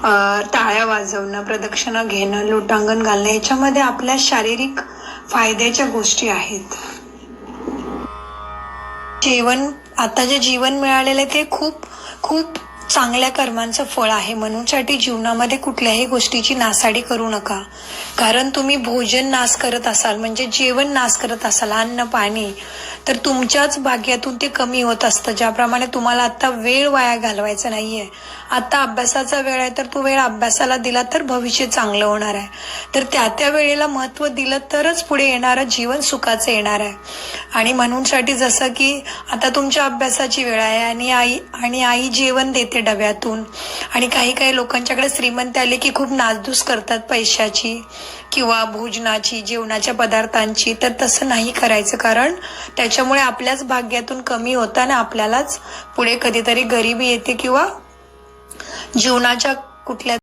टाळ्या वाजवणं, प्रदक्षिणा घेणं, लोटांगण घालणं, याच्यामध्ये आपल्या शारीरिक फायद्याच्या गोष्टी आहेत. आता जे जीवन मिळालेलं आहे ते खूप खूप चांगल्या कर्मांचं फळ आहे. म्हणूनसाठी जीवनामध्ये कुठल्याही गोष्टीची नासाडी करू नका. कारण तुम्ही भोजन नाश करत असाल, म्हणजे जेवण नाश करत असाल, अन्न पाणी, तर तुमच्याच भाग्यातून ते कमी होत असतं. ज्याप्रमाणे तुम्हाला आता वेळ वाया घालवायचा नाहीये, आता अभ्यासाचा वेळ आहे, तर तो वेळ अभ्यासाला दिला तर भविष्य चांगलं होणार आहे. तर त्या वेळेला महत्व दिलं तरच पुढे येणारं जीवन सुखाचं येणार आहे. आणि म्हणूनसाठी जसं की आता तुमच्या अभ्यासाची वेळ आहे आणि आई जेवण देते डब्यातून, आणि काही लोकांच्याकडे श्रीमंत आले की खूप नासधूस करतात पैशाची किंवा भोजनाची, जेवणाच्या पदार्थांची. तर तसं नाही करायचं, कारण त्याच्यामुळे आपल्याच भाग्यातून कमी होतं आणि आपल्यालाच पुढे कधीतरी गरिबी येते किंवा जीवनाच्या कुठल्या